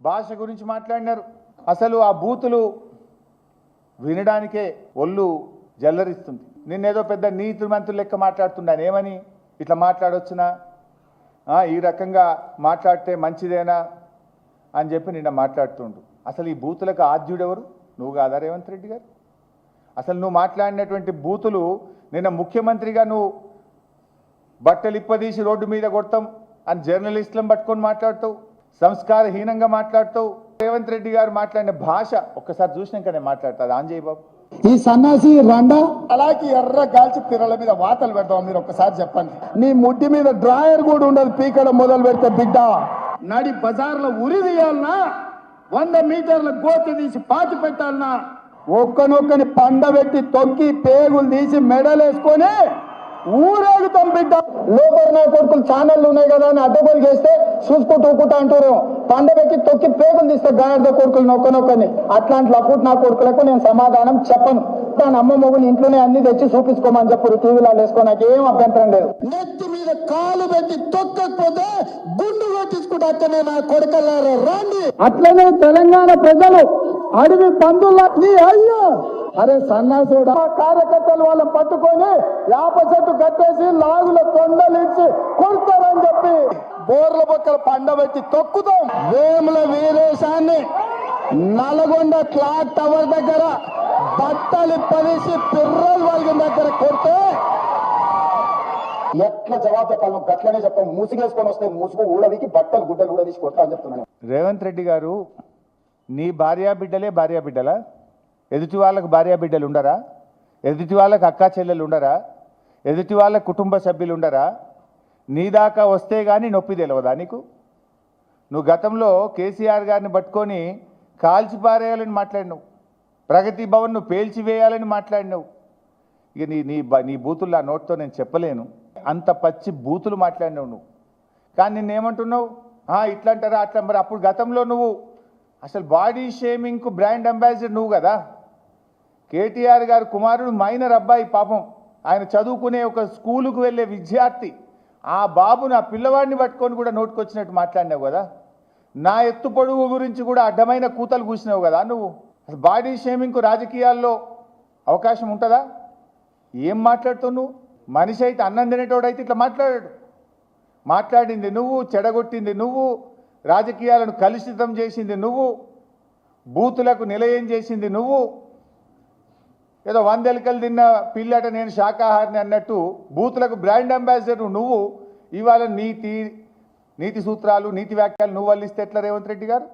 భాష గురించి మాట్లాడినారు. అసలు ఆ బూతులు వినడానికే ఒళ్ళు జల్లరిస్తుంది. నిన్నేదో పెద్ద నీతి మంత్రులు లెక్క మాట్లాడుతున్నాను. ఏమని ఇట్లా మాట్లాడొచ్చునా, ఈ రకంగా మాట్లాడితే మంచిదేనా అని చెప్పి నిన్న మాట్లాడుతుండు. అసలు ఈ బూతులకు ఆద్యుడెవరు? నువ్వు కాదా రేవంత్ రెడ్డి గారు? అసలు నువ్వు మాట్లాడినటువంటి బూతులు నిన్న ముఖ్యమంత్రిగా నువ్వు బట్టలు ఇప్పదీసి రోడ్డు మీద కొడతాం అని జర్నలిస్టులను పట్టుకొని మాట్లాడుతావు, సంస్కారహీనంగా మాట్లాడుతావు. రేవంత్ రెడ్డి గారు మాట్లాడిన భాష ఒక్కసారి చూసినాకనే మాట్లాడతాది. ఆంజయ్ బాబు ఈ సన్నాసి రండా అలాగే ఎర్ర గాల్చి పిర్రల మీద వాతలు పెడతాం. మీరు ఒక్కసారి చెప్పండి. నీ ముడ్డి మీద డ్రాయర్ కూడా ఉండదు. పీకడం మొదలు పెడితే బిడ్డ నడి బజార్లో ఉరి తీయాలన్నా, 100 మీటర్ల గోతి తీసి పాతి పెట్టాలన్నా, ఒక్కనొక్కని పండబెట్టి తొక్కి పేగులు తీసి మెడలేసుకొని ఊరేగుతాం బిడ్డ. లోపల నా కొడుకులు ఛానళ్ళు ఉన్నాయి కదా అని అడ్డగోలు చేస్తే చూసుకుంటూ ఊకుంటా అంటారు. పండబెట్టి తొక్కి పేగులు తీస్తే గాడిద కొడుకులు నొక్కనొక్కని. అట్లాంటి లపుట్ నా కొడుకులకు నేను సమాధానం చెప్పను. దాని అమ్మ మొగుని ఇంట్లోనే అన్ని తెచ్చి చూపించుకోమని చెప్పారు. టీవీలో వేసుకో, నాకేం అభ్యంతరం లేదు. నెత్తి మీద కాలు పెట్టి తొక్కకపోతే గుండు కొట్టించుకుంటే అట్లనే నా కొడుకల్లారా రండి. అట్లనే తెలంగాణ ప్రజలు అడవి పందుల్లా అయ్యా అరే సన్నాసుడు కార్యకర్తలు వాళ్ళని పట్టుకొని యాప చెట్టు కట్టేసి లాగుల తొండలించి కొడతారని చెప్పి బోర్ల బొక్కలు పండబెట్టి తొక్కుతాం. వేముల వీరేశాన్ని నల్గొండ క్లాక్ టవర్ దగ్గర బట్టలు పదేసి పిర్రలు వాళ్ళ దగ్గర కొడితే ఎట్లా జవాబు చెప్పాలి? గట్లనే చెప్తాం. మూసిగేసుకొని వస్తే మూసుకు ఊడవికి బట్టలు గుడ్డలు ఊడదీసి కొడతా అని చెప్తున్నాను. రేవంత్ రెడ్డి గారు, నీ భార్యా బిడ్డలా? ఎదుటి వాళ్ళకు భార్యా బిడ్డలు ఉండరా? ఎదుటి వాళ్ళకు అక్కా చెల్లెలు ఉండరా? ఎదుటి వాళ్ళ కుటుంబ సభ్యులు ఉండరా? నీ దాకా వస్తే కానీ నొప్పి తెలియదా నీకు? నువ్వు గతంలో కేసీఆర్ గారిని పట్టుకొని కాల్చిపారేయాలని మాట్లాడినావు, ప్రగతి భవన్ నువ్వు పేల్చివేయాలని మాట్లాడినావు. ఇక నీ బూతులు ఆ నోట్తో నేను చెప్పలేను. అంత పచ్చి బూతులు మాట్లాడినావు నువ్వు. కానీ నిన్నేమంటున్నావు? ఇట్లా అంటారా అట్లా. మరి అప్పుడు గతంలో నువ్వు అసలు బాడీ షేమింగ్కు బ్రాండ్ అంబాసిడర్ నువ్వు కదా. కేటీఆర్ గారు కుమారుడు మైనర్ అబ్బాయి, పాపం ఆయన చదువుకునే ఒక స్కూలుకు వెళ్ళే విద్యార్థి. ఆ బాబుని, ఆ పిల్లవాడిని పట్టుకొని కూడా నోటుకొచ్చినట్టు మాట్లాడినావు కదా. నా ఎత్తు పొడుగు గురించి కూడా అడ్డమైన కూతలు కూసినావు కదా నువ్వు. అసలు బాడీ షేమింగ్కు రాజకీయాల్లో అవకాశం ఉంటుందా? ఏం మాట్లాడుతావు నువ్వు? మనిషి అయితే, అన్నం తినేటోడైతే ఇట్లా మాట్లాడాడు. మాట్లాడింది నువ్వు, చెడగొట్టింది నువ్వు, రాజకీయాలను కలుషితం చేసింది నువ్వు, బూతులకు నిలయం చేసింది నువ్వు. ఏదో 100 ఎలుకలు తిన్న పిల్లట నేను శాకాహారిని అన్నట్టు బూతులకు బ్రాండ్ అంబాసిడర్ నువ్వు. ఇవాళ నీతి సూత్రాలు, నీతి వ్యాఖ్యలు నువ్వు వల్లిస్తే ఎట్లా రేవంత్ రెడ్డి గారు?